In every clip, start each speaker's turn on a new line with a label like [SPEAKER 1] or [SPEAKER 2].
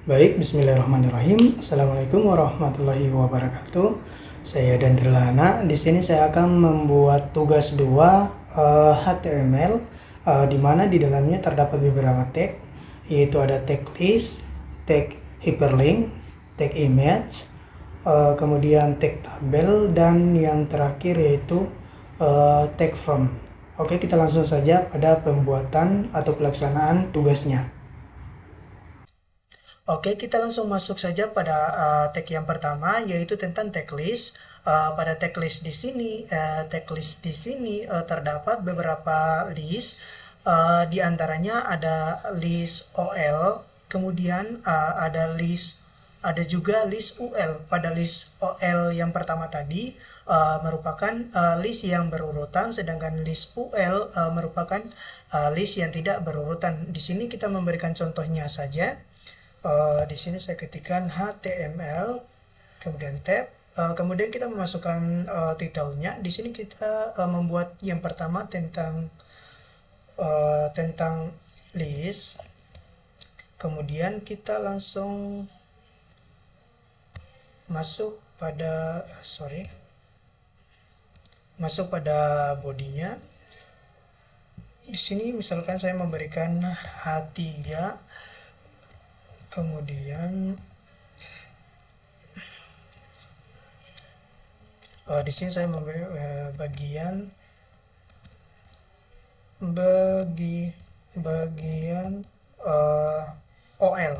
[SPEAKER 1] Baik, bismillahirrahmanirrahim. Assalamualaikum warahmatullahi wabarakatuh. Saya Dandrilana. Di sini saya akan membuat tugas 2 HTML di mana di dalamnya terdapat beberapa tag, yaitu ada tag list, tag hyperlink, tag image, kemudian tag tabel, dan yang terakhir yaitu tag from. Oke, kita langsung saja pada pembuatan atau pelaksanaan tugasnya. Oke, kita langsung masuk saja pada tag yang pertama, yaitu tentang tag list. Pada tag list di sini, terdapat beberapa list. Di antaranya ada list OL, kemudian ada juga list UL. Pada list OL yang pertama tadi merupakan list yang berurutan, sedangkan list UL merupakan list yang tidak berurutan. Di sini kita memberikan contohnya saja. Di sini saya ketikkan HTML, kemudian tab, kemudian kita memasukkan titelnya. Di sini kita membuat yang pertama tentang list. Kemudian kita langsung masuk pada bodinya. Di sini misalkan saya memberikan H3, kemudian di sini saya memberi bagian OL.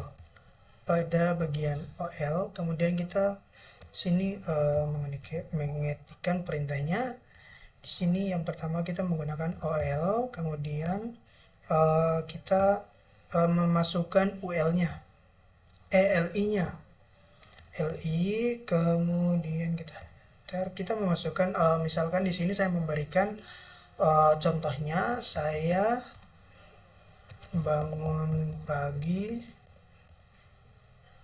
[SPEAKER 1] Pada bagian OL, kemudian kita sini mengetikkan perintahnya. Di sini yang pertama kita menggunakan OL, kemudian kita memasukkan UL-nya. LI-nya, kemudian kita memasukkan misalkan di sini saya memberikan contohnya, saya bangun pagi,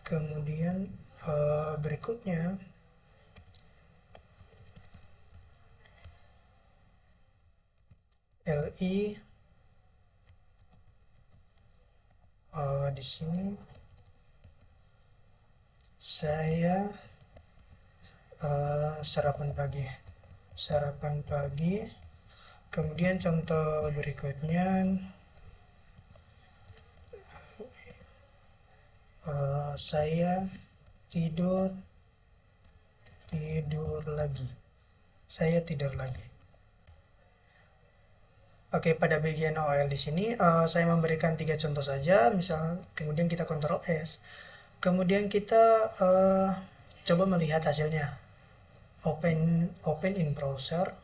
[SPEAKER 1] kemudian berikutnya LI, di sini saya sarapan pagi, kemudian contoh berikutnya saya tidur lagi. Oke, pada bagian OL di sini saya memberikan 3 contoh saja, misal kemudian kita Ctrl S. Kemudian kita coba melihat hasilnya. Open in browser.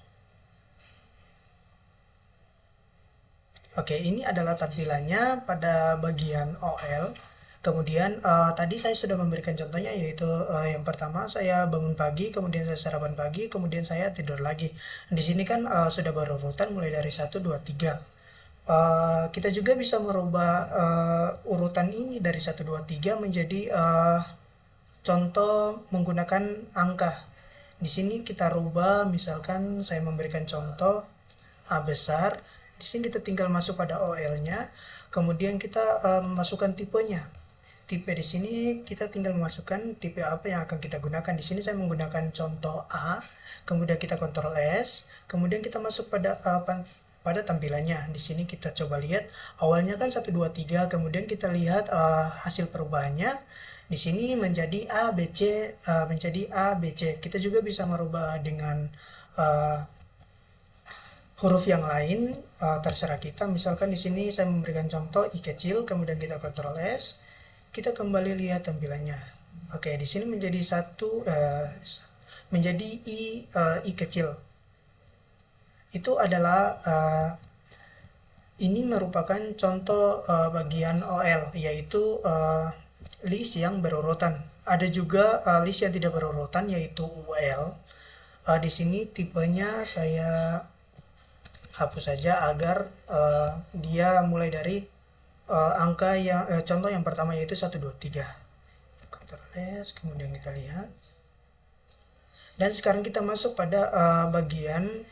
[SPEAKER 1] Oke, ini adalah tampilannya pada bagian OL. Kemudian tadi saya sudah memberikan contohnya, yaitu yang pertama saya bangun pagi, kemudian saya sarapan pagi, kemudian saya tidur lagi. Di sini kan sudah berurutan mulai dari 1, 2, 3. Kita juga bisa merubah urutan ini dari 1, 2, 3 menjadi contoh menggunakan angka. Di sini kita rubah, misalkan saya memberikan contoh A besar. Di sini kita tinggal masuk pada OL-nya, kemudian kita masukkan tipenya. Tipe di sini kita tinggal memasukkan tipe apa yang akan kita gunakan. Di sini saya menggunakan contoh A, kemudian kita Ctrl S, kemudian kita masuk pada tampilannya. Di sini kita coba lihat, awalnya kan 1, 2, 3, kemudian kita lihat hasil perubahannya. Di sini menjadi A, B, C, Kita juga bisa merubah dengan huruf yang lain, terserah kita. Misalkan di sini saya memberikan contoh I kecil, kemudian kita Ctrl S, kita kembali lihat tampilannya. Oke, di sini menjadi I kecil. Itu adalah ini merupakan contoh bagian OL, yaitu list yang berurutan. Ada juga list yang tidak berurutan, yaitu UL. Di sini tipenya saya hapus saja agar dia mulai dari angka yang contoh yang pertama, yaitu 1, 2, 3. Ctrl S, kemudian kita lihat. Dan sekarang kita masuk pada bagian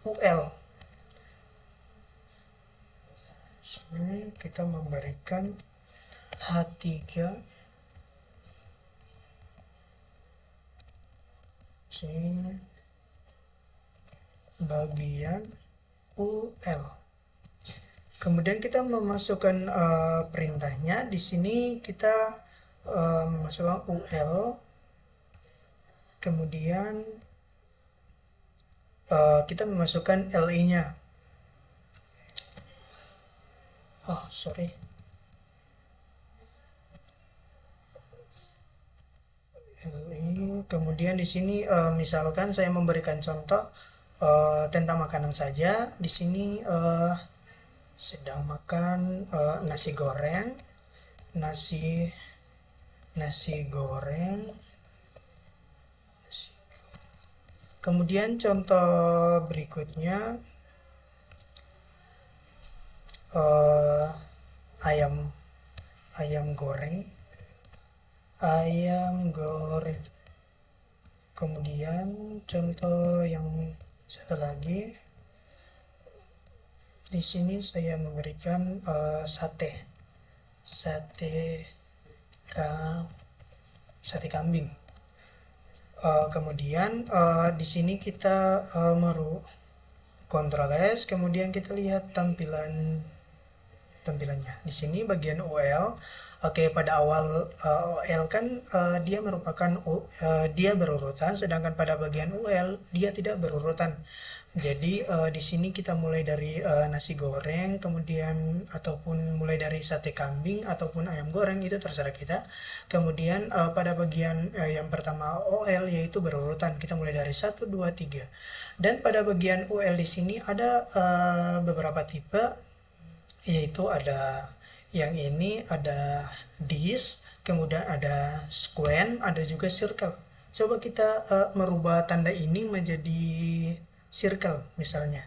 [SPEAKER 1] UL. Sini kita memberikan H3 sini bagian UL. Kemudian kita memasukkan perintahnya. Di sini kita memasukkan UL, kemudian kita memasukkan LI-nya. Oh, sorry. LI. Kemudian di sini misalkan saya memberikan contoh tentang makanan saja. Di sini sedang makan nasi goreng, nasi goreng. Kemudian contoh berikutnya ayam goreng. Kemudian contoh yang satu lagi, di sini saya memberikan sate kambing. Kemudian di sini kita Ctrl S, kemudian kita lihat tampilannya. Di sini bagian UL. Oke, pada awal OL kan dia merupakan dia berurutan, sedangkan pada bagian UL dia tidak berurutan. Jadi di sini kita mulai dari nasi goreng, kemudian ataupun mulai dari sate kambing ataupun ayam goreng, itu terserah kita. Kemudian pada bagian yang pertama OL yaitu berurutan, kita mulai dari 1 2 3. Dan pada bagian UL di sini ada beberapa tipe, yaitu ada yang ini ada disk, kemudian ada square, ada juga circle. Coba kita merubah tanda ini menjadi circle misalnya.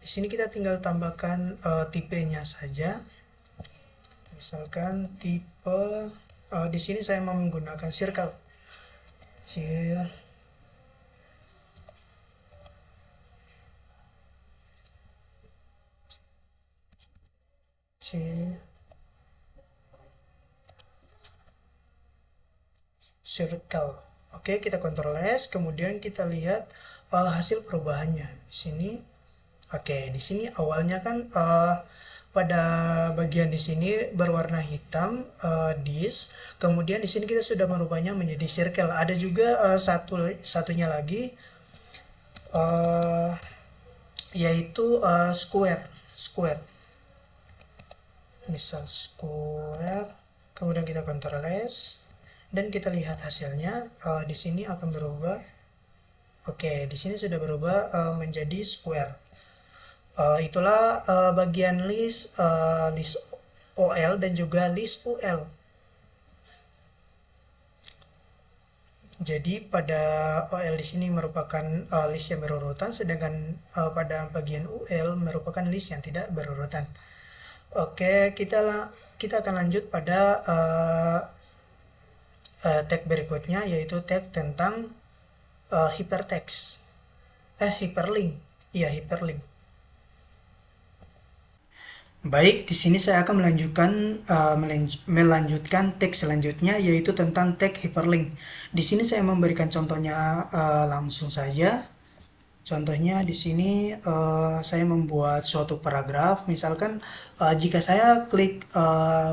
[SPEAKER 1] Di sini kita tinggal tambahkan tipenya saja. Misalkan tipe di sini saya mau menggunakan circle. Circle. Oke, kita Ctrl S, kemudian kita lihat hasil perubahannya di sini. Oke, di sini awalnya kan pada bagian di sini berwarna hitam disk, kemudian di sini kita sudah merubahnya menjadi circle. Ada juga satunya lagi yaitu square. Misal square, kemudian kita Ctrl S dan kita lihat hasilnya. Di sini akan berubah. Oke, di sini sudah berubah menjadi square. Itulah bagian list OL dan juga list UL. Jadi pada OL di sini merupakan list yang berurutan, sedangkan pada bagian UL merupakan list yang tidak berurutan. Oke, kita akan lanjut pada tag berikutnya, yaitu tag tentang hypertext, hyperlink. Iya, hyperlink. Baik, di sini saya akan melanjutkan tag selanjutnya, yaitu tentang tag hyperlink. Di sini saya memberikan contohnya langsung saja. Contohnya di sini saya membuat suatu paragraf. Misalkan jika saya klik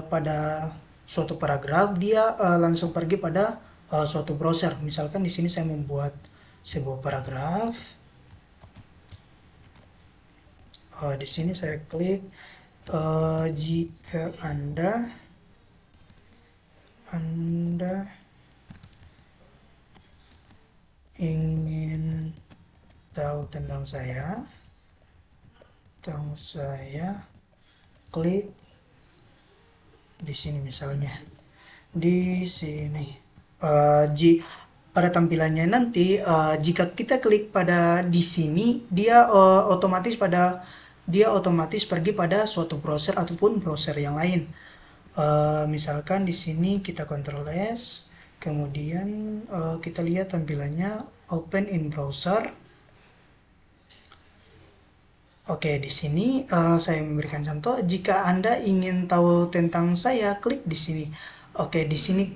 [SPEAKER 1] pada suatu paragraf, dia langsung pergi pada suatu browser. Misalkan di sini saya membuat sebuah paragraf. Di sini saya klik jika Anda ingin tahu tentang saya, klik di sini misalnya. Di sini pada tampilannya nanti jika kita klik pada di sini, dia otomatis pergi pada suatu browser ataupun browser yang lain. Misalkan di sini kita Ctrl S, kemudian kita lihat tampilannya open in browser. Oke, di sini saya memberikan contoh. Jika Anda ingin tahu tentang saya, klik di sini. Oke, di sini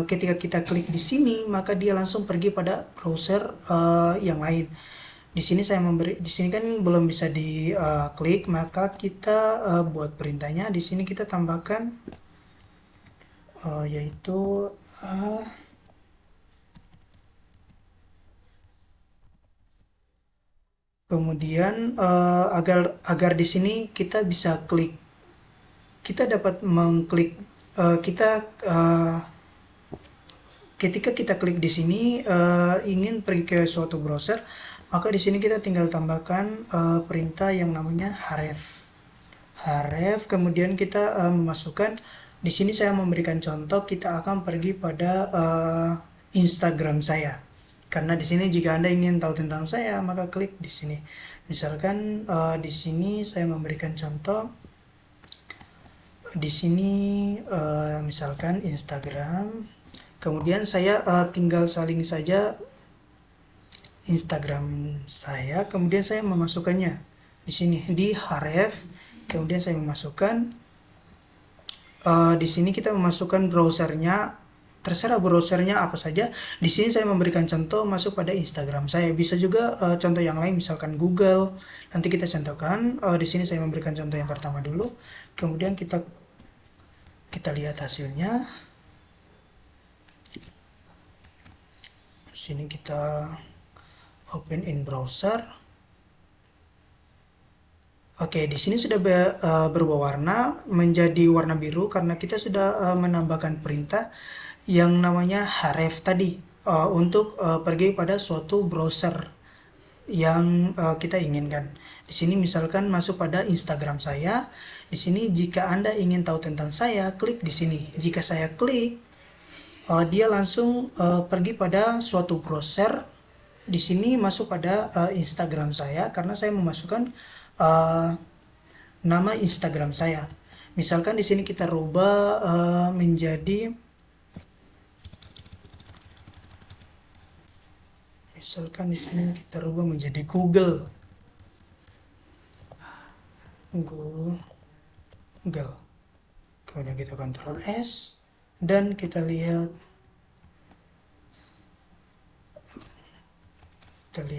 [SPEAKER 1] ketika kita klik di sini, maka dia langsung pergi pada browser yang lain. Di sini di sini kan belum bisa diklik, maka kita buat perintahnya. Di sini kita tambahkan yaitu kemudian agar di sini kita bisa klik, kita dapat mengklik kita ketika kita klik di sini ingin pergi ke suatu browser, maka di sini kita tinggal tambahkan perintah yang namanya href, kemudian kita memasukkan. Di sini saya memberikan contoh, kita akan pergi pada Instagram saya. Karena di sini jika Anda ingin tahu tentang saya, maka klik di sini. Misalkan di sini saya memberikan contoh. Di sini misalkan Instagram. Kemudian saya tinggal salin saja Instagram saya, kemudian saya memasukkannya di sini di href. Kemudian saya memasukkan di sini kita memasukkan browsernya, terserah browsernya apa saja. Di sini saya memberikan contoh masuk pada Instagram saya. Bisa juga contoh yang lain, misalkan Google. Nanti kita contohkan. Di sini saya memberikan contoh yang pertama dulu. Kemudian kita lihat hasilnya. Di sini kita open in browser. Oke, di sini sudah berubah warna menjadi warna biru karena kita sudah menambahkan perintah yang namanya href tadi untuk pergi pada suatu browser yang kita inginkan. Di sini misalkan masuk pada Instagram saya. Di sini jika Anda ingin tahu tentang saya, klik di sini. Jika saya klik, dia langsung pergi pada suatu browser. Di sini masuk pada Instagram saya karena saya memasukkan nama Instagram saya. Misalkan di sini kita rubah menjadi, misalkan di sini kita rubah menjadi Google. Kemudian kita Ctrl S dan kita lihat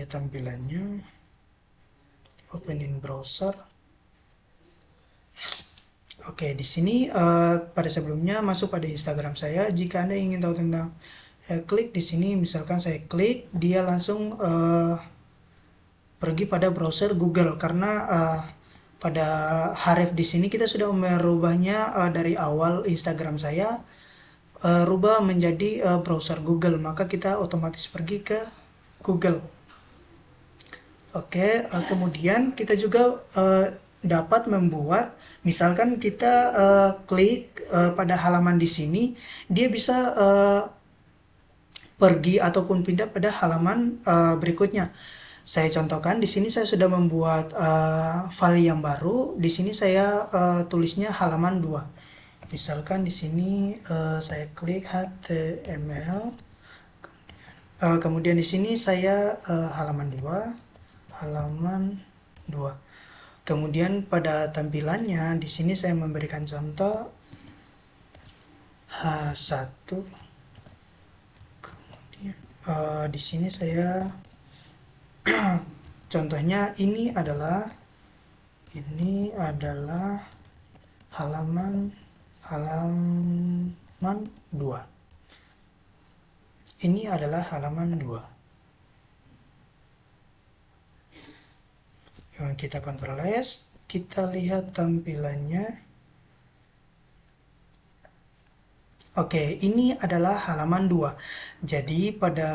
[SPEAKER 1] tampilannya. Open in browser. Oke, di sini pada sebelumnya masuk pada Instagram saya. Jika Anda ingin tahu tentang klik di sini, misalkan saya klik, dia langsung pergi pada browser Google karena pada href di sini kita sudah merubahnya dari awal Instagram saya rubah menjadi browser Google, maka kita otomatis pergi ke Google. Oke, kemudian kita juga dapat membuat, misalkan kita klik pada halaman di sini, dia bisa pergi ataupun pindah pada halaman berikutnya. Saya contohkan di sini saya sudah membuat file yang baru. Di sini saya tulisnya halaman 2. Misalkan di sini saya klik HTML. Kemudian di sini saya halaman 2. Kemudian pada tampilannya di sini saya memberikan contoh H1. Kemudian di sini saya contohnya ini adalah halaman 2. Ini adalah halaman 2. Kita Ctrl S, kita lihat tampilannya. Oke, ini adalah halaman 2. Jadi pada,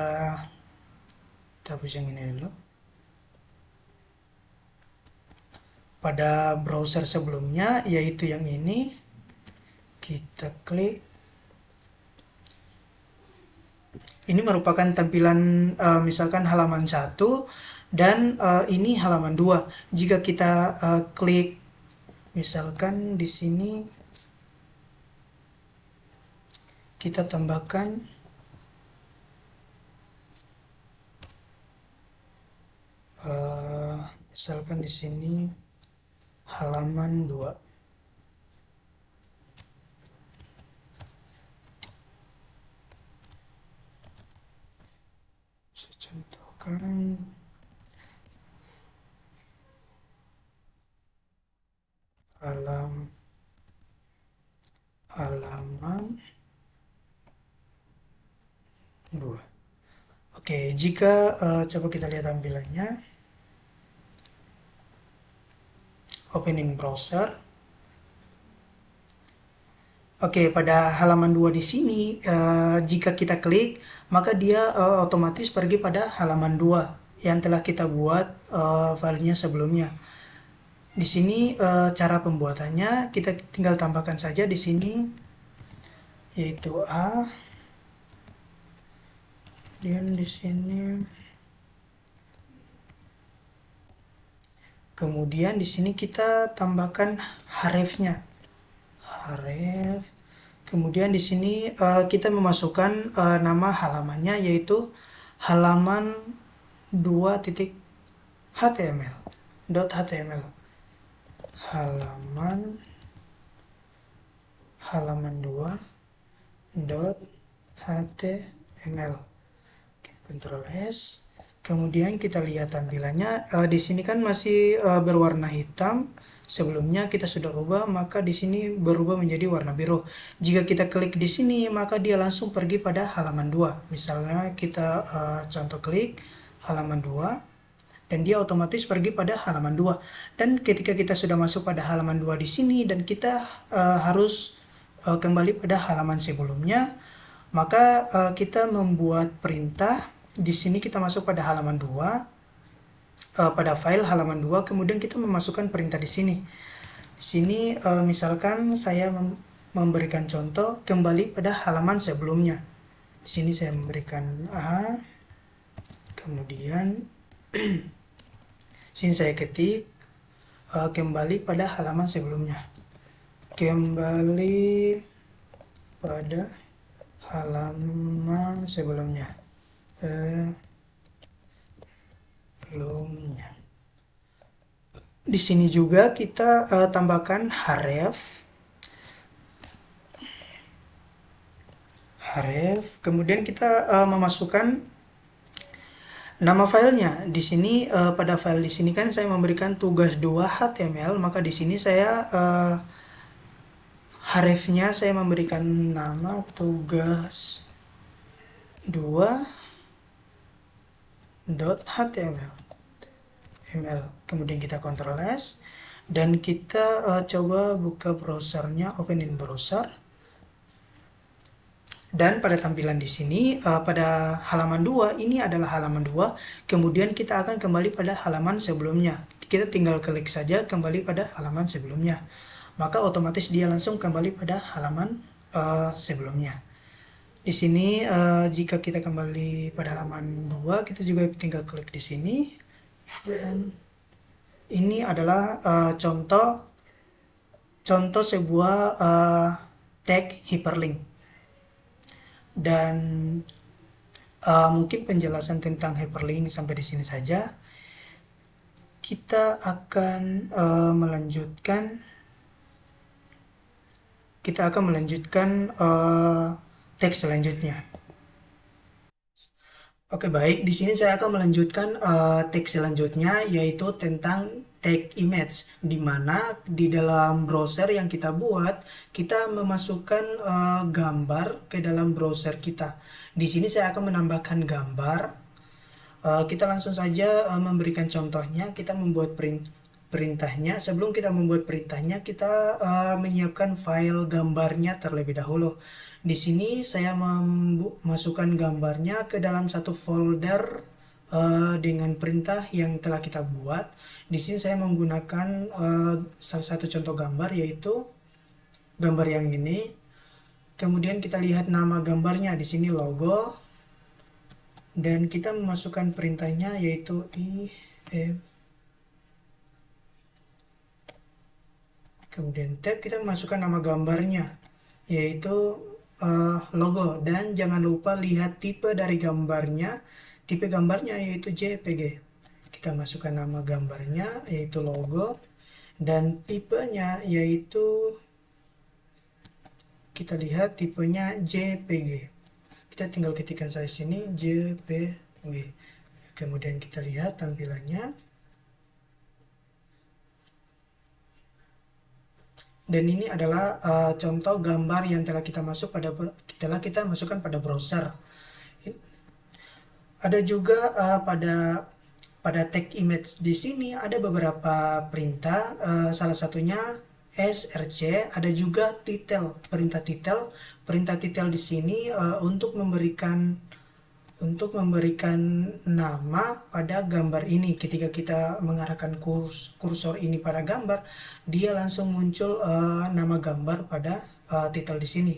[SPEAKER 1] kita hapus yang ini dulu. Pada browser sebelumnya, yaitu yang ini, kita klik. Ini merupakan tampilan misalkan halaman 1. Dan ini halaman 2. Jika kita klik, misalkan di sini kita tambahkan misalkan misalkan di sini halaman 2. Saya contohkan halaman 2. Oke, jika coba kita lihat tampilannya, opening browser. Oke, pada halaman 2 di sini, jika kita klik, maka dia otomatis pergi pada halaman 2 yang telah kita buat filenya sebelumnya. Di sini cara pembuatannya kita tinggal tambahkan saja di sini, yaitu A. Kemudian di sini, kita tambahkan hrefnya, href. Kemudian di sini kita memasukkan nama halamannya, yaitu halaman 2.html, halaman 2.html. Ctrl S. Kemudian kita lihat tampilannya. Di sini kan masih berwarna hitam. Sebelumnya kita sudah rubah, maka di sini berubah menjadi warna biru. Jika kita klik di sini, maka dia langsung pergi pada halaman 2. Misalnya kita contoh klik halaman 2, dan dia otomatis pergi pada halaman 2. Dan ketika kita sudah masuk pada halaman 2 di sini, dan kita harus kembali pada halaman sebelumnya, maka kita membuat perintah. Di sini kita masuk pada halaman 2, pada file halaman 2, kemudian kita memasukkan perintah di sini. Di sini misalkan saya memberikan contoh kembali pada halaman sebelumnya. Di sini saya memberikan A, kemudian sini saya ketik kembali pada halaman sebelumnya. Kembali pada halaman sebelumnya. Di sini juga kita tambahkan href, kemudian kita memasukkan nama filenya. Di sini pada file di sini kan saya memberikan tugas 2 HTML, maka di sini saya hrefnya saya memberikan nama tugas 2.html. Kemudian kita Ctrl S, dan kita coba buka browsernya, opening browser. Dan pada tampilan di sini, pada halaman 2, ini adalah halaman 2, kemudian kita akan kembali pada halaman sebelumnya. Kita tinggal klik saja kembali pada halaman sebelumnya, maka otomatis dia langsung kembali pada halaman sebelumnya. Di sini jika kita kembali pada halaman 2, kita juga tinggal klik di sini, dan ini adalah contoh sebuah tag hyperlink. Dan mungkin penjelasan tentang hyperlink sampai di sini saja. Kita akan melanjutkan teks selanjutnya. Oke, baik. Di sini saya akan melanjutkan teks selanjutnya, yaitu tentang tag image, di mana di dalam browser yang kita buat, kita memasukkan gambar ke dalam browser kita. Di sini saya akan menambahkan gambar. Kita langsung saja memberikan contohnya. Kita membuat perintahnya. Sebelum kita membuat perintahnya, kita menyiapkan file gambarnya terlebih dahulu. Di sini saya memasukkan gambarnya ke dalam satu folder dengan perintah yang telah kita buat. Di sini saya menggunakan salah satu contoh gambar, yaitu gambar yang ini. Kemudian kita lihat nama gambarnya, di sini logo, dan kita memasukkan perintahnya, yaitu kemudian tab, kita memasukkan nama gambarnya, yaitu logo, dan jangan lupa lihat tipe dari gambarnya. Tipe gambarnya yaitu JPG. kita masukkan nama gambarnya yaitu logo, dan tipenya yaitu kita lihat tipenya JPG. Kita tinggal ketikkan saya sini JPG. Kemudian kita lihat tampilannya. Dan ini adalah contoh gambar yang telah kita masukkan pada browser. Ada juga pada tag image di sini ada beberapa perintah, salah satunya src, ada juga title, perintah title. Perintah title di sini untuk memberikan nama pada gambar ini. Ketika kita mengarahkan kursor ini pada gambar, dia langsung muncul nama gambar pada title di sini.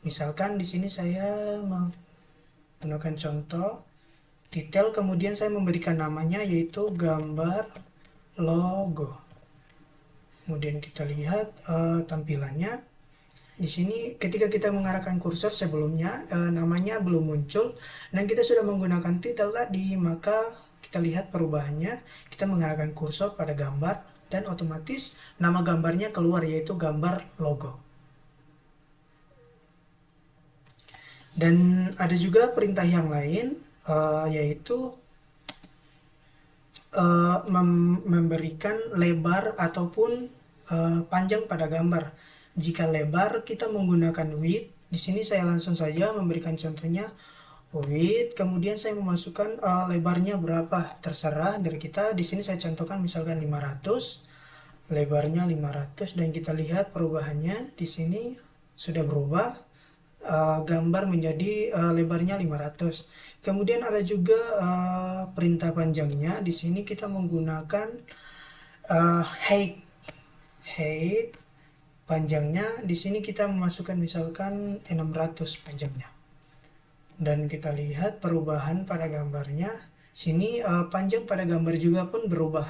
[SPEAKER 1] Misalkan di sini saya menggunakan contoh title, kemudian saya memberikan namanya yaitu gambar logo. Kemudian kita lihat tampilannya. Di sini ketika kita mengarahkan kursor sebelumnya namanya belum muncul, dan kita sudah menggunakan title tadi, maka kita lihat perubahannya. Kita mengarahkan kursor pada gambar dan otomatis nama gambarnya keluar yaitu gambar logo. Dan ada juga perintah yang lain yaitu memberikan lebar ataupun panjang pada gambar. Jika lebar kita menggunakan width. Di sini saya langsung saja memberikan contohnya width, kemudian saya memasukkan lebarnya berapa, terserah dari kita. Di sini saya contohkan misalkan 500, lebarnya 500, dan kita lihat perubahannya di sini sudah berubah. Gambar menjadi lebarnya 500. Kemudian ada juga perintah panjangnya. Di sini kita menggunakan height. Panjangnya di sini kita memasukkan misalkan 600 panjangnya. Dan kita lihat perubahan pada gambarnya. Sini panjang pada gambar juga pun berubah.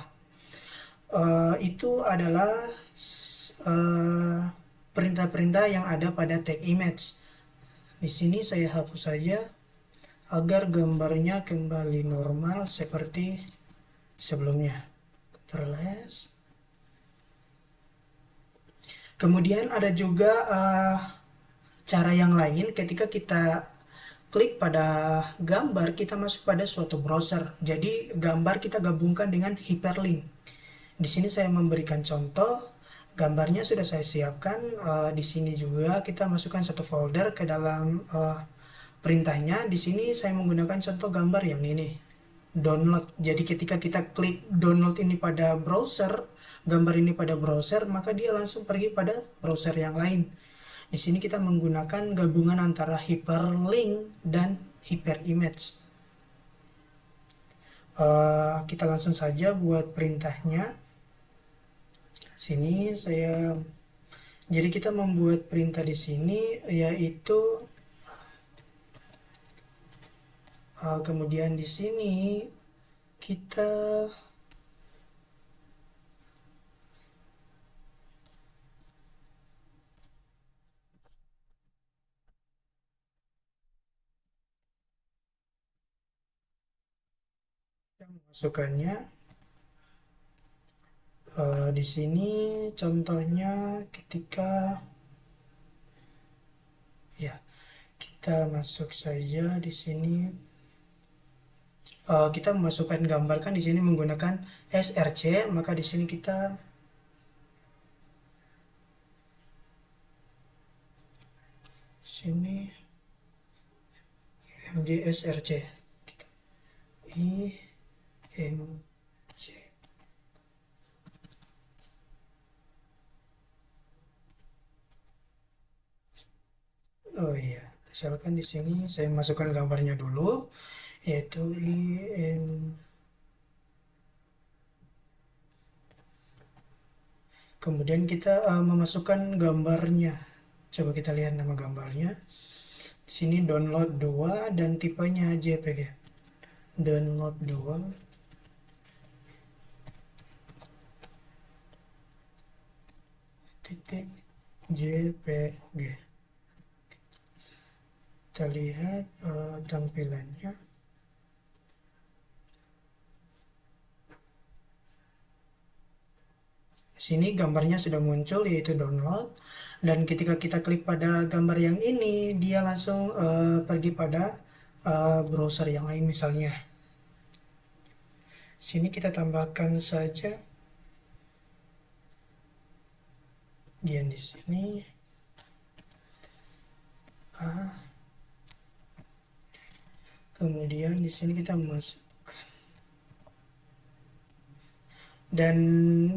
[SPEAKER 1] Itu adalah perintah-perintah yang ada pada tag image. Di sini saya hapus saja agar gambarnya kembali normal seperti sebelumnya. Terles. Kemudian ada juga cara yang lain. Ketika kita klik pada gambar, kita masuk pada suatu browser. Jadi gambar kita gabungkan dengan hyperlink. Di sini saya memberikan contoh. Gambarnya sudah saya siapkan. Di sini juga kita masukkan satu folder ke dalam perintahnya. Di sini saya menggunakan contoh gambar yang ini, download. Jadi ketika kita klik download ini pada browser, gambar ini pada browser, maka dia langsung pergi pada browser yang lain. Di sini kita menggunakan gabungan antara hyperlink dan hyperimage. Kita langsung saja buat perintahnya. Sini jadi kita membuat perintah di sini yaitu kemudian di sini kita memasukkannya. Di sini contohnya ketika kita masuk saja di sini. Kita memasukkan gambar kan di sini menggunakan src, maka di sini kita imgsrc img. Oh iya, misalkan di sini saya masukkan gambarnya dulu yaitu kemudian kita memasukkan gambarnya. Coba kita lihat nama gambarnya. Di sini download 2 dan tipenya JPG. Download 2. Titik JPG. Kita lihat tampilannya. Sini gambarnya sudah muncul yaitu download, dan ketika kita klik pada gambar yang ini dia langsung pergi pada browser yang lain misalnya. Sini kita tambahkan saja dia di sini. Kemudian di sini kita masuk, dan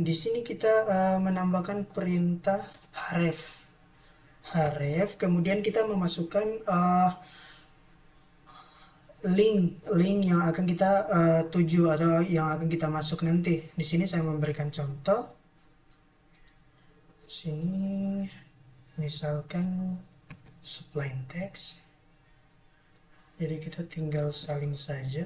[SPEAKER 1] di sini kita menambahkan perintah href, kemudian kita memasukkan link yang akan kita tuju atau yang akan kita masuk nanti. Di sini saya memberikan contoh. Sini misalkan supply text. Jadi kita tinggal salin saja.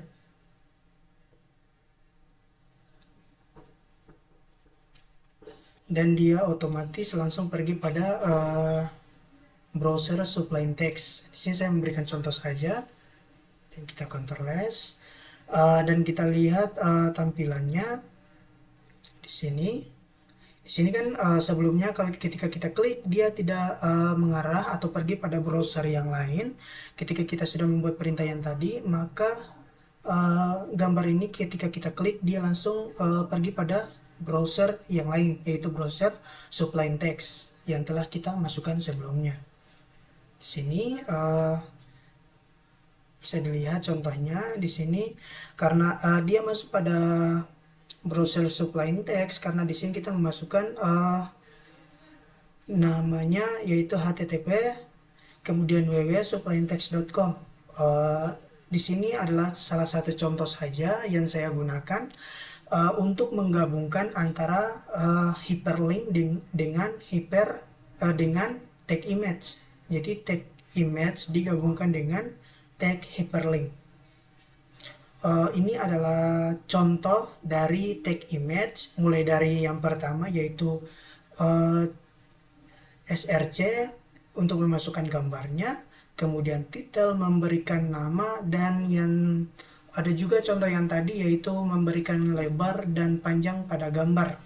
[SPEAKER 1] Dan dia otomatis langsung pergi pada browser supply text. Di sini saya memberikan contoh saja. Dan kita Ctrl S. Dan kita lihat tampilannya di sini. Di sini kan sebelumnya ketika kita klik dia tidak mengarah atau pergi pada browser yang lain. Ketika kita sudah membuat perintah yang tadi, maka gambar ini ketika kita klik dia langsung pergi pada browser yang lain, yaitu browser supply text yang telah kita masukkan sebelumnya. Di sini bisa dilihat contohnya di sini karena dia masuk pada browser supply text, karena di sini kita memasukkan namanya yaitu http kemudian www.supplytext.com. Di sini adalah salah satu contoh saja yang saya gunakan untuk menggabungkan antara hyperlink dengan tag image. Jadi tag image digabungkan dengan tag hyperlink. Ini adalah contoh dari tag image, mulai dari yang pertama yaitu src untuk memasukkan gambarnya, kemudian title memberikan nama, dan yang ada juga contoh yang tadi yaitu memberikan lebar dan panjang pada gambar.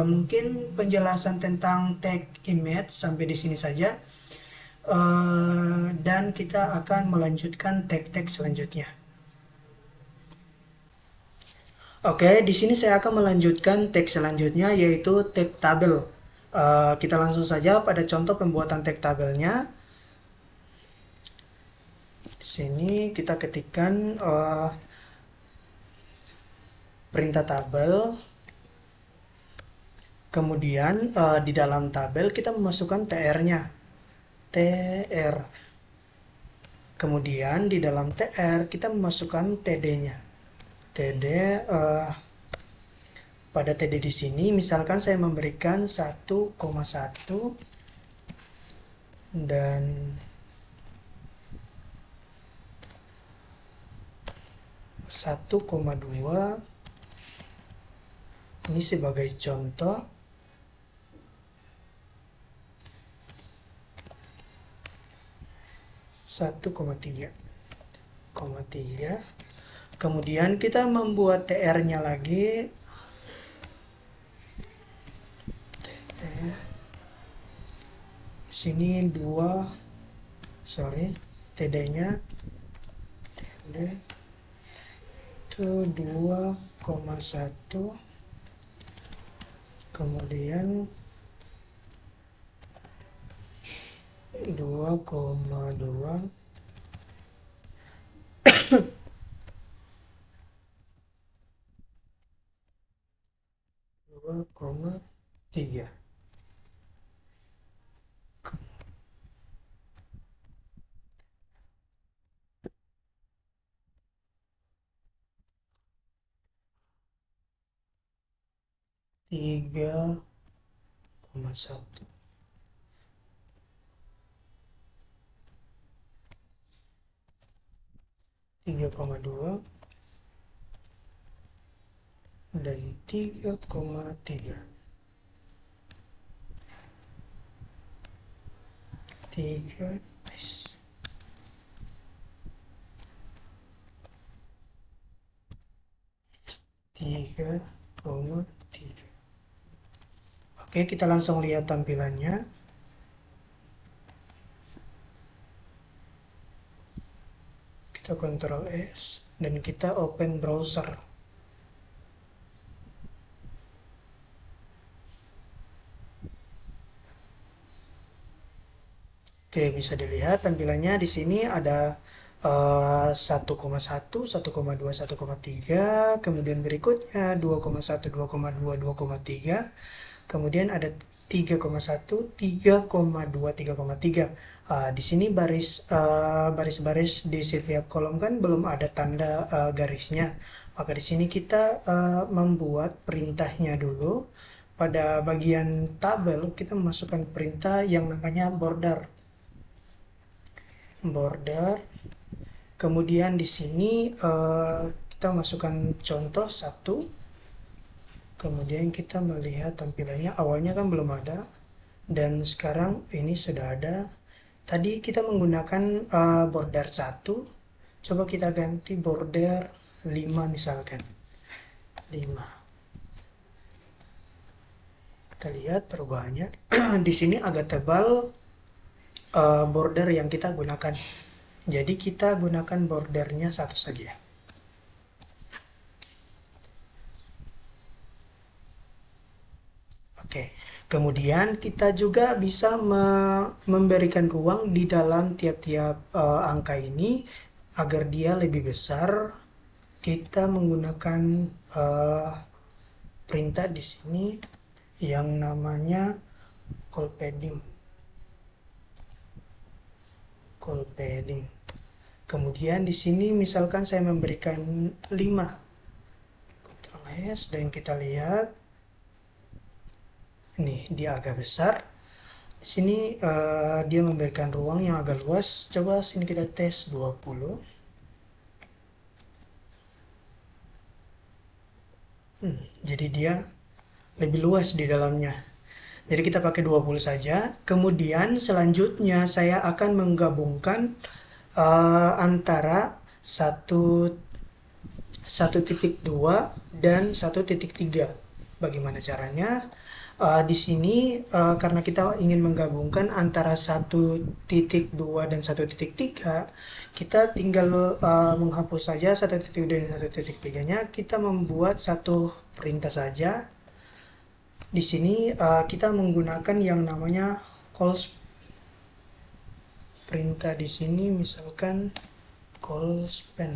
[SPEAKER 1] Mungkin penjelasan tentang tag image sampai di sini saja, dan kita akan melanjutkan tag-tag selanjutnya. Oke, di sini saya akan melanjutkan tag selanjutnya yaitu tag tabel. Kita langsung saja pada contoh pembuatan tag tabelnya. Di sini kita ketikkan perintah tabel. Kemudian di dalam tabel kita memasukkan tr-nya. tr. Kemudian di dalam tr kita memasukkan td-nya. td pada td di sini misalkan saya memberikan 1,1 dan 1,2. Ini sebagai contoh. Satu koma tiga. Kemudian kita membuat tr-nya lagi. Sini td-nya td itu 2,1, kemudian 2,2 2,3. Tiga koma satu. 3,2 dan 3,3. 3 3,3. Oke, kita langsung lihat tampilannya. Kita Ctrl S dan kita open browser. Oke, bisa dilihat tampilannya di sini ada 1,1, 1,2, 1,3, kemudian berikutnya 2,1, 2,2, 2,3, kemudian ada 3,1, 3,2, 3,3. Di sini baris-baris di setiap kolom kan belum ada tanda garisnya. Maka di sini kita membuat perintahnya dulu. Pada bagian tabel kita memasukkan perintah yang namanya border. Kemudian di sini kita masukkan contoh 1, kemudian kita melihat tampilannya. Awalnya kan belum ada dan sekarang ini sudah ada. Tadi kita menggunakan border 1, coba kita ganti border 5 misalkan 5. Kita lihat perubahannya. Di sini agak tebal border yang kita gunakan. Jadi kita gunakan bordernya 1 saja. Oke, kemudian kita juga bisa memberikan ruang di dalam tiap-tiap angka ini agar dia lebih besar. Kita menggunakan perintah di sini yang namanya call padding. Kemudian di sini misalkan saya memberikan 5. Ctrl S dan kita lihat ini dia agak besar. Di sini dia memberikan ruang yang agak luas. Coba sini kita tes 20. Jadi dia lebih luas di dalamnya. Jadi kita pakai 20 saja. Kemudian selanjutnya saya akan menggabungkan antara 1.2 dan 1.3. Bagaimana caranya? Di sini karena kita ingin menggabungkan antara 1.2 dan 1.3, kita tinggal menghapus saja 1.2 dan 1.3-nya. Kita membuat satu perintah saja. Di sini kita menggunakan yang namanya call perintah di sini misalkan call span.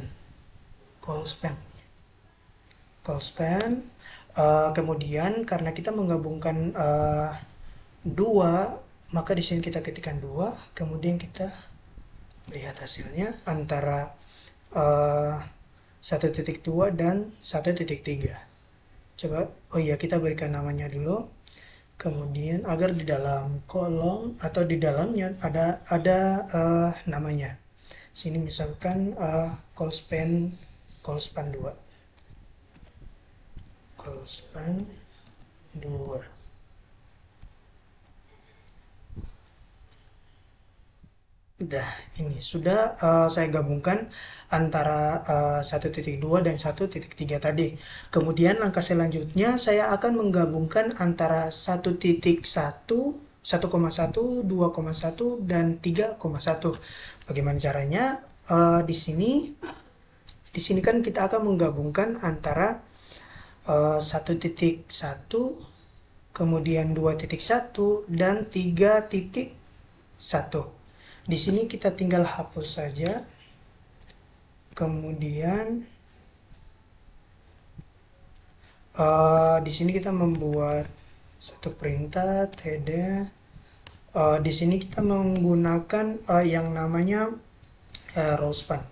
[SPEAKER 1] Kemudian karena kita menggabungkan 2, maka di sini kita ketikkan 2, kemudian kita lihat hasilnya antara 1.2 dan 1.3. Coba, oh iya, kita berikan namanya dulu. Kemudian agar di dalam kolom atau di dalamnya ada namanya. Sini misalkan call span 2. Call span 2. Udah, ini sudah saya gabungkan antara 1.2 dan 1.3 tadi. Kemudian langkah selanjutnya saya akan menggabungkan antara 1.1, 1,1, 2,1 dan 3,1. Bagaimana caranya? Di sini kan kita akan menggabungkan antara 1.1, kemudian 2.1 dan 3.1. Di sini kita tinggal hapus saja. Kemudian di sini kita membuat satu perintah td. Di sini kita menggunakan yang namanya row span.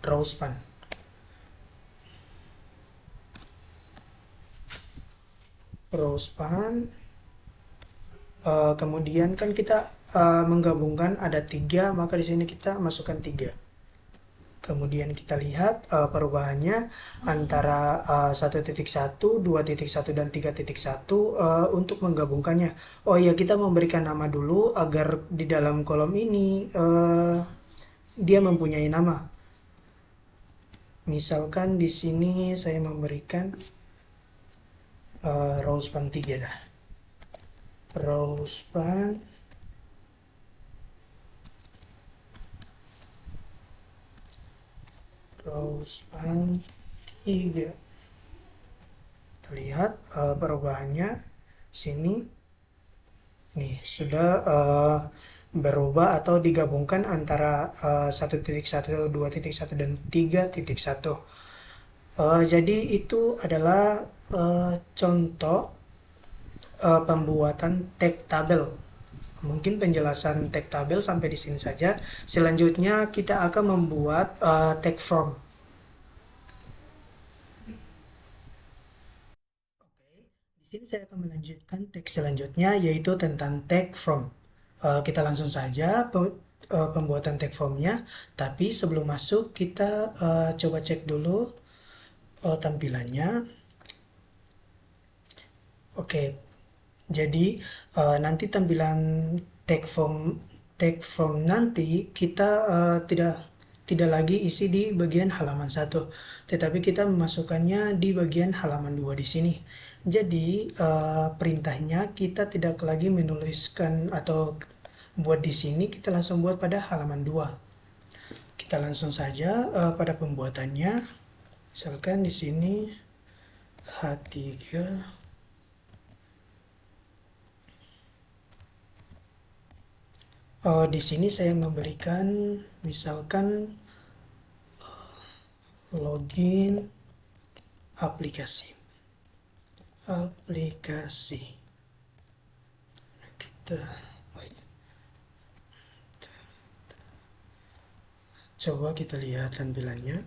[SPEAKER 1] Kemudian kan kita menggabungkan ada 3, maka di sini kita masukkan 3. Kemudian kita lihat perubahannya antara 1.1, 2.1 dan 3.1 untuk menggabungkannya. Oh ya, kita memberikan nama dulu agar di dalam kolom ini dia mempunyai nama. Misalkan di sini saya memberikan row span 3 dah. Rospan 3. Terlihat perubahannya sini nih sudah berubah atau digabungkan antara 1.1, 2.1 dan 3.1. Jadi itu adalah contoh pembuatan tag tabel. Mungkin penjelasan tag tabel sampai di sini saja. Selanjutnya kita akan membuat tag form. Di sini saya akan melanjutkan tag selanjutnya yaitu tentang tag from. Kita langsung saja pembuatan tag formnya. Tapi sebelum masuk kita coba cek dulu tampilannya. Oke, jadi nanti tampilan tag form nanti kita tidak lagi isi di bagian halaman 1, tetapi kita memasukkannya di bagian halaman 2 di sini. Jadi perintahnya kita tidak lagi menuliskan atau buat di sini, kita langsung buat pada halaman 2. Kita langsung saja pada pembuatannya. Misalkan di sini H3. Di sini saya memberikan misalkan login aplikasi. Kita coba kita lihat tampilannya.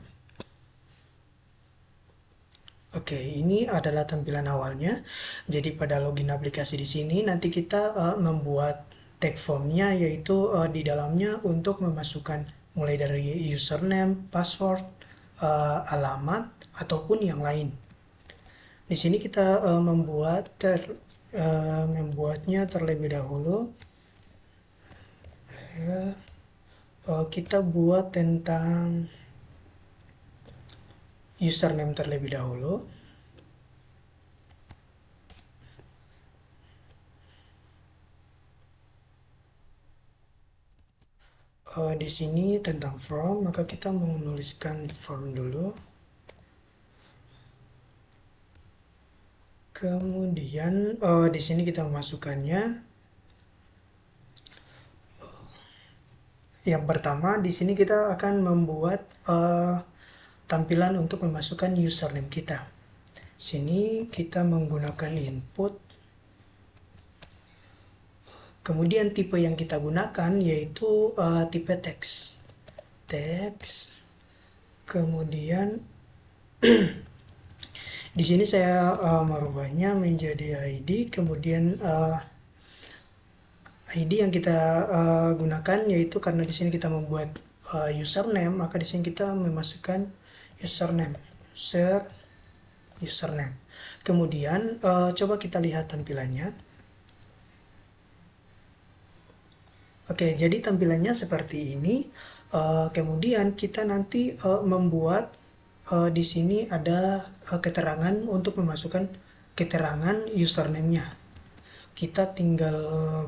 [SPEAKER 1] Oke, ini adalah tampilan awalnya. Jadi pada login aplikasi di sini nanti kita membuat tag formnya, yaitu di dalamnya untuk memasukkan mulai dari username, password, alamat ataupun yang lain. Di sini kita membuatnya terlebih dahulu. Kita buat tentang username terlebih dahulu. Di sini tentang from, maka kita menuliskan from dulu. Kemudian di sini kita memasukkannya. Yang pertama di sini kita akan membuat tampilan untuk memasukkan username kita. Sini kita menggunakan input. Kemudian tipe yang kita gunakan yaitu tipe teks. Kemudian di sini saya merubahnya menjadi ID. Kemudian ID yang kita gunakan yaitu karena di sini kita membuat username, maka di sini kita memasukkan username. Kemudian coba kita lihat tampilannya. Oke, jadi tampilannya seperti ini. Kemudian kita nanti membuat di sini ada keterangan untuk memasukkan keterangan username-nya. Kita tinggal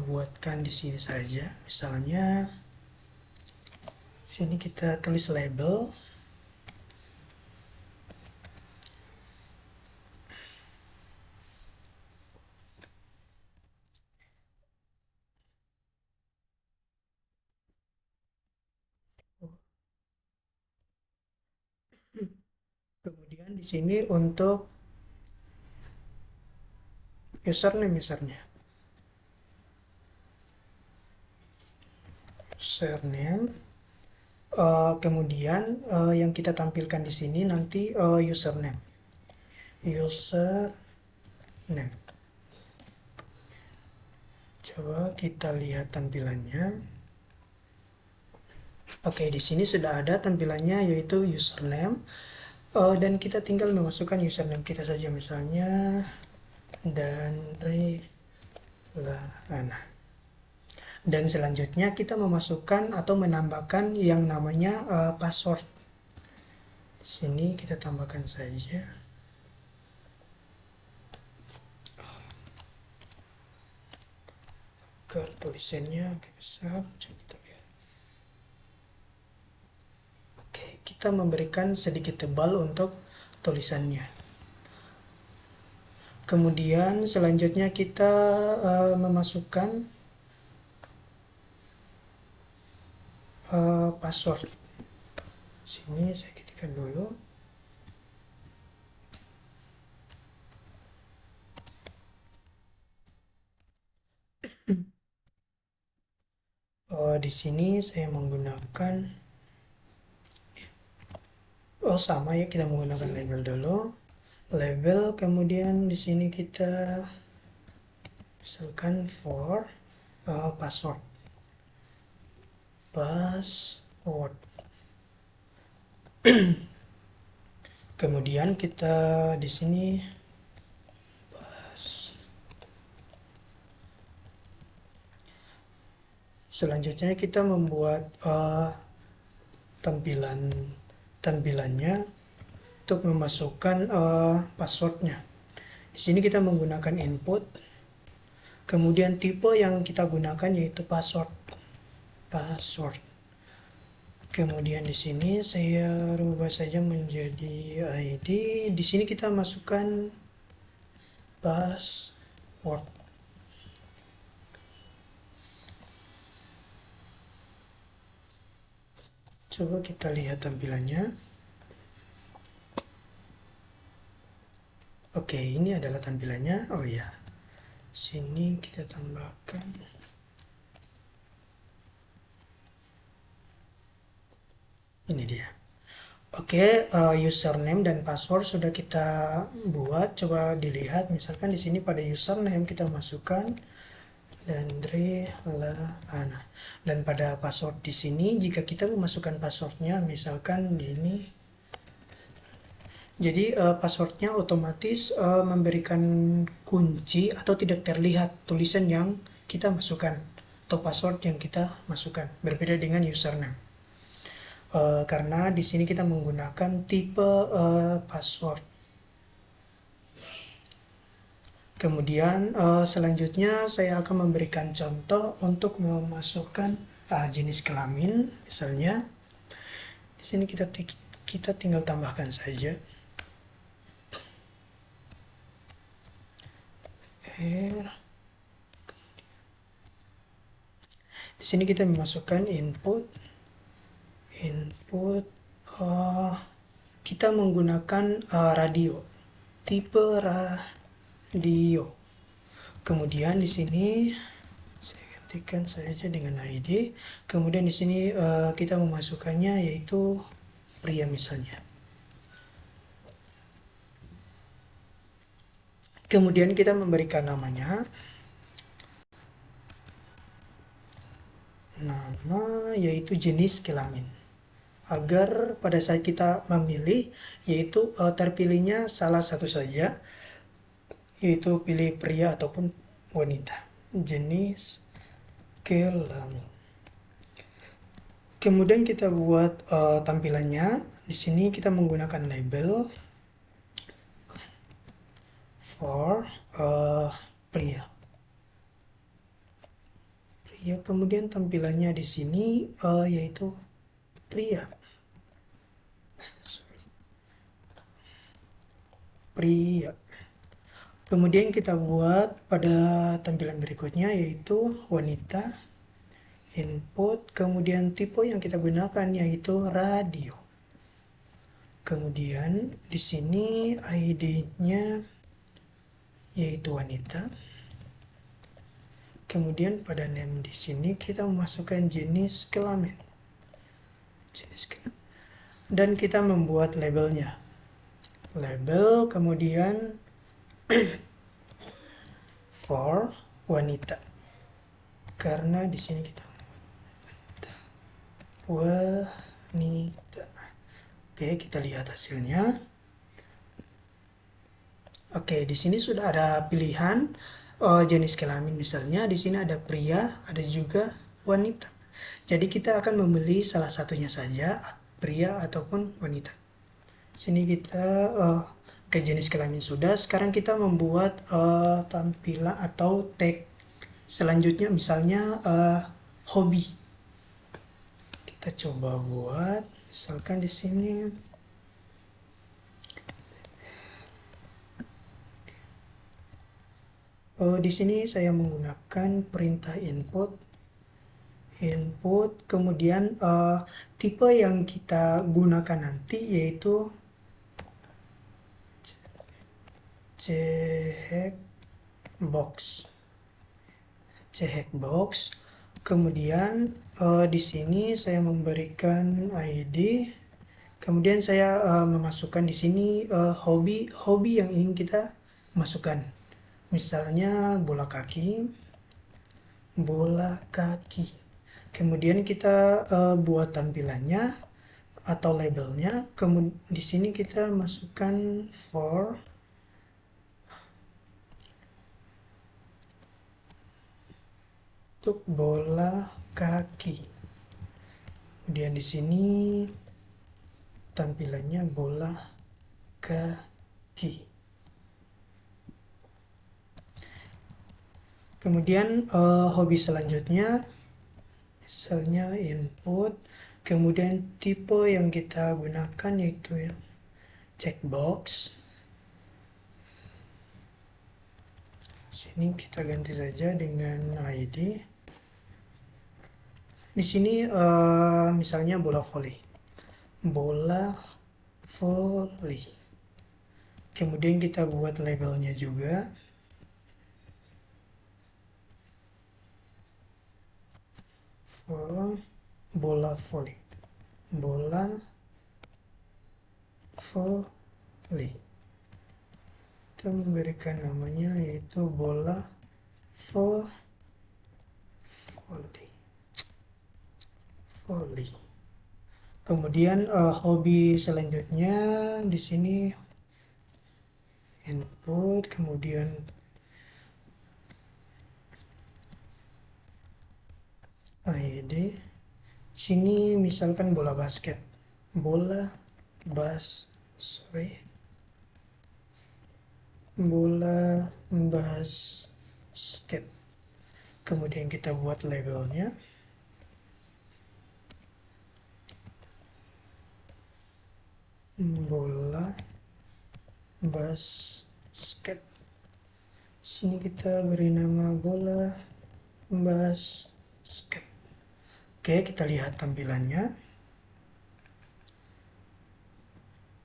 [SPEAKER 1] buatkan di sini saja. Misalnya sini kita tulis label. Kemudian di sini untuk username misalnya. Kemudian yang kita tampilkan di sini nanti username. Coba kita lihat tampilannya. Oke, di sini sudah ada tampilannya yaitu username. Dan kita tinggal memasukkan username kita saja, misalnya Dandrilana. Dan selanjutnya kita memasukkan atau menambahkan yang namanya password. Di sini kita tambahkan saja. agar tulisannya agak besar. Coba kita lihat. Oke, kita memberikan sedikit tebal untuk tulisannya. Kemudian selanjutnya kita memasukkan password. Sini saya ketikkan dulu. Di sini saya menggunakan sama ya, kita menggunakan label dulu. Label, kemudian di sini kita misalkan for password. Kemudian kita di sini selanjutnya kita membuat tampilannya untuk memasukkan passwordnya. Di sini kita menggunakan input, kemudian tipe yang kita gunakan yaitu password. Kemudian di sini saya rubah saja menjadi ID. Di sini kita masukkan password. Coba kita lihat tampilannya. Oke, ini adalah tampilannya. Oh ya, sini kita tambahkan. Ini dia. Oke, username dan password sudah kita buat. Coba dilihat, misalkan di sini pada username kita masukkan Dandri Ana. Dan pada password di sini jika kita memasukkan passwordnya, misalkan ini, jadi passwordnya otomatis memberikan kunci atau tidak terlihat tulisan yang kita masukkan atau password yang kita masukkan. Berbeda dengan username. Karena di sini kita menggunakan tipe password. Kemudian selanjutnya saya akan memberikan contoh untuk memasukkan jenis kelamin. Misalnya di sini kita tinggal tambahkan saja di sini kita memasukkan input. Kita menggunakan radio, tipe radio. Kemudian di sini saya gantikan saja dengan ID. Kemudian di sini kita memasukkannya yaitu pria misalnya. Kemudian kita memberikan namanya. Nama yaitu jenis kelamin. Agar pada saat kita memilih yaitu terpilihnya salah satu saja, yaitu pilih pria ataupun wanita. Jenis kelamin. Kemudian kita buat tampilannya. Di sini kita menggunakan label for pria. Kemudian tampilannya di sini yaitu pria. Kemudian kita buat pada tampilan berikutnya yaitu wanita. Input, kemudian tipe yang kita gunakan yaitu radio. Kemudian di sini ID-nya yaitu wanita. Kemudian pada name di sini kita memasukkan jenis kelamin. Dan kita membuat labelnya. Label, kemudian for wanita. Karena di sini kita wanita. Oke, kita lihat hasilnya. Oke, di sini sudah ada pilihan jenis kelamin, misalnya di sini ada pria, ada juga wanita. Jadi kita akan memilih salah satunya saja, pria ataupun wanita. Sini kita ke jenis kelamin sudah. Sekarang kita membuat tampilan atau tag Selanjutnya misalnya hobi. Kita coba buat, misalkan di sini. Di sini saya menggunakan perintah input, kemudian tipe yang kita gunakan nanti yaitu checkbox. Kemudian di sini saya memberikan ID. Kemudian saya memasukkan di sini hobi yang ingin kita masukkan. Misalnya bola kaki. Kemudian kita buat tampilannya atau labelnya. Kemudian di sini kita masukkan for untuk bola kaki. Kemudian di sini tampilannya bola kaki. Kemudian hobi selanjutnya, misalnya input, kemudian tipe yang kita gunakan yaitu checkbox. Sini kita ganti saja dengan ID. Di sini misalnya bola voli. Kemudian kita buat labelnya juga. Bola voli. Kita memberikan namanya yaitu bola voli. Kemudian hobi selanjutnya di sini input, kemudian ID. Sini misalkan bola basket. Bola basket. Kemudian kita buat labelnya. Bola basket. Sini kita beri nama bola basket. Oke, kita lihat tampilannya.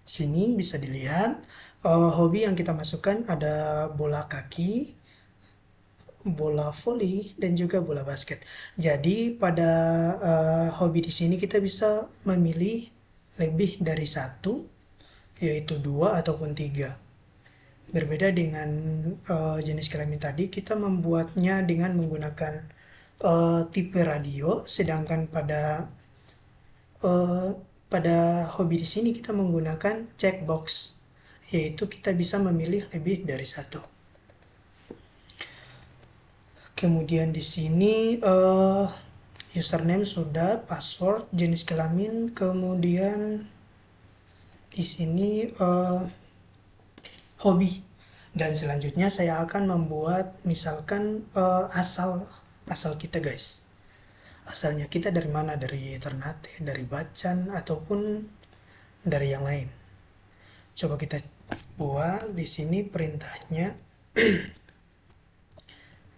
[SPEAKER 1] Sini bisa dilihat hobi yang kita masukkan ada bola kaki, bola voli, dan juga bola basket. Jadi pada hobi di sini kita bisa memilih lebih dari satu, yaitu 2 ataupun 3. Berbeda dengan jenis kelamin tadi, kita membuatnya dengan menggunakan tipe radio, sedangkan pada hobi di sini kita menggunakan checkbox, yaitu kita bisa memilih lebih dari satu. Kemudian di sini username sudah, password, jenis kelamin, kemudian di sini hobi. Dan selanjutnya saya akan membuat misalkan asal kita guys. Asalnya kita dari mana? Dari Ternate, dari Bacan, ataupun dari yang lain. Coba kita buat di sini perintahnya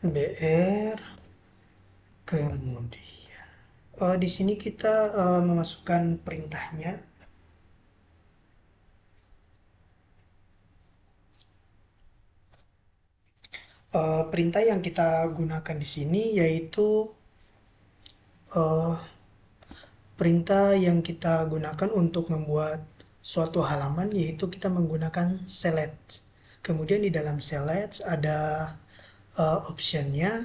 [SPEAKER 1] BR. Kemudian di sini kita memasukkan perintahnya. Perintah yang kita gunakan di sini yaitu perintah yang kita gunakan untuk membuat suatu halaman, yaitu kita menggunakan select. Kemudian di dalam select ada optionnya,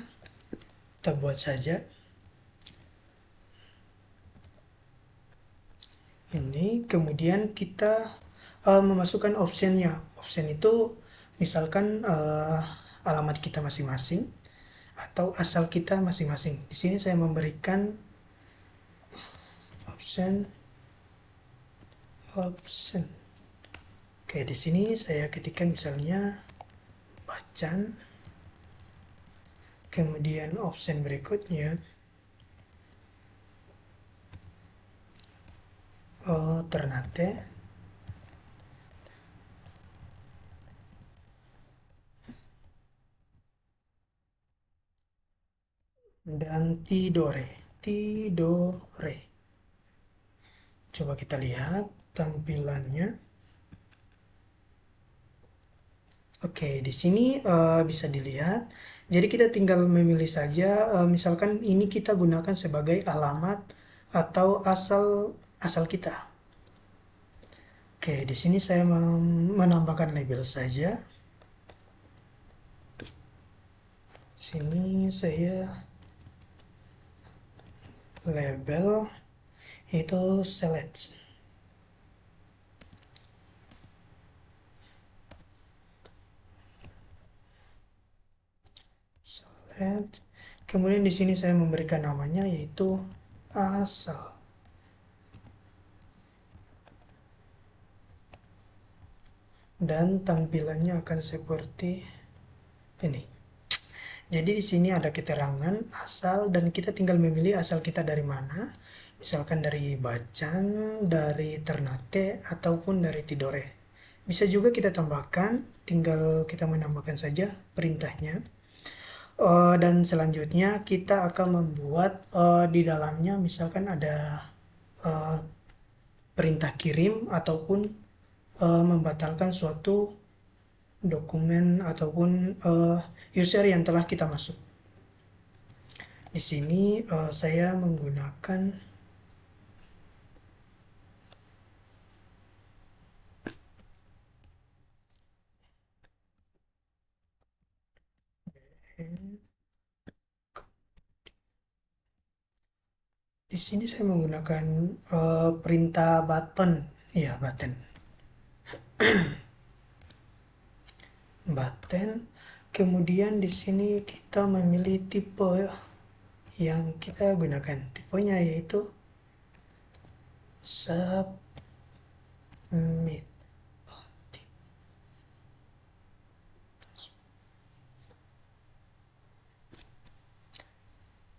[SPEAKER 1] kita buat saja ini. Kemudian kita memasukkan optionnya. Option itu misalkan alamat kita masing-masing atau asal kita masing-masing. Di sini saya memberikan option. Oke, di sini saya ketikkan misalnya Bacan. Kemudian option berikutnya, Ternate. Dan Tidore. Tidore. Coba kita lihat tampilannya. Oke, di sini bisa dilihat. Jadi kita tinggal memilih saja, misalkan ini kita gunakan sebagai alamat atau asal kita. Oke, di sini saya menambahkan label saja. Sini saya label itu select. Kemudian di sini saya memberikan namanya yaitu asal. Dan tampilannya akan seperti ini. Jadi di sini ada keterangan asal dan kita tinggal memilih asal kita dari mana. Misalkan dari Bacan, dari Ternate, ataupun dari Tidore. Bisa juga kita tambahkan, tinggal kita menambahkan saja perintahnya. Dan selanjutnya kita akan membuat di dalamnya misalkan ada perintah kirim ataupun membatalkan suatu dokumen ataupun user yang telah kita masuk. Di sini saya menggunakan di sini saya menggunakan perintah button, ya button. Button. Kemudian di sini kita memilih tipe yang kita gunakan. Tipenya yaitu submit.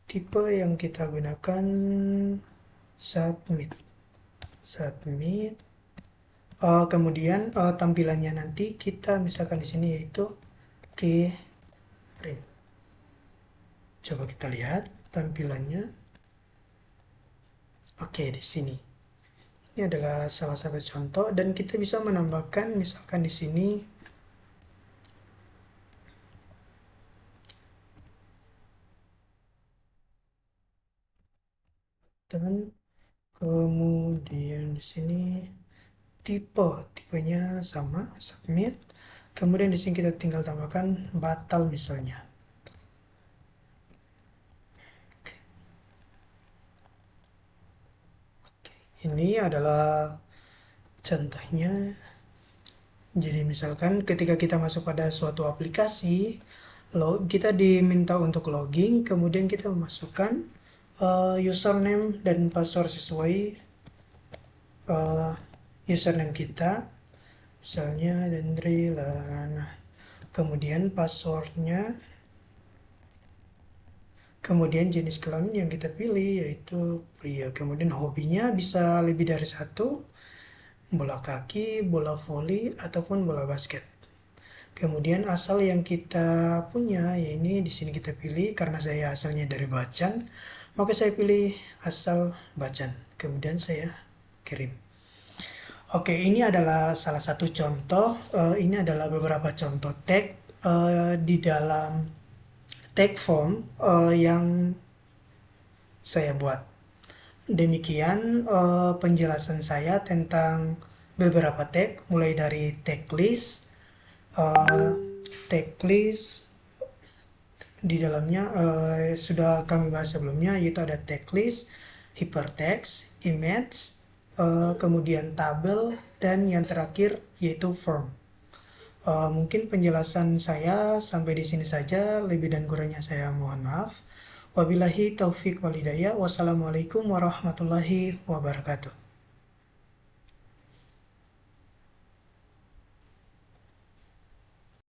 [SPEAKER 1] Tipe yang kita gunakan submit. Kemudian tampilannya nanti kita misalkan di sini yaitu kirim. Coba kita lihat tampilannya. Oke, di sini. Ini adalah salah satu contoh dan kita bisa menambahkan misalkan di sini dan kemudian di sini tipenya sama submit. Kemudian di sini kita tinggal tambahkan batal misalnya. Ini adalah contohnya. Jadi misalkan ketika kita masuk pada suatu aplikasi, kita diminta untuk login, kemudian kita memasukkan username dan password sesuai username kita, misalnya Dendri Lana. Kemudian passwordnya, kemudian jenis kelamin yang kita pilih yaitu pria. Kemudian hobinya bisa lebih dari satu, bola kaki, bola voli, ataupun bola basket. Kemudian asal yang kita punya, ya ini di sini kita pilih karena saya asalnya dari Bacan, maka saya pilih asal Bacan. Kemudian saya kirim. Oke, ini adalah salah satu contoh. Ini adalah beberapa contoh tag di dalam tag form yang saya buat. Demikian penjelasan saya tentang beberapa tag, mulai dari tag list di dalamnya sudah kami bahas sebelumnya, yaitu ada tag list, hypertext, image, kemudian tabel, dan yang terakhir yaitu form. Mungkin penjelasan saya sampai di sini saja, lebih dan kurangnya saya mohon maaf. Wabillahi taufik wal hidayah. Wassalamualaikum warahmatullahi wabarakatuh.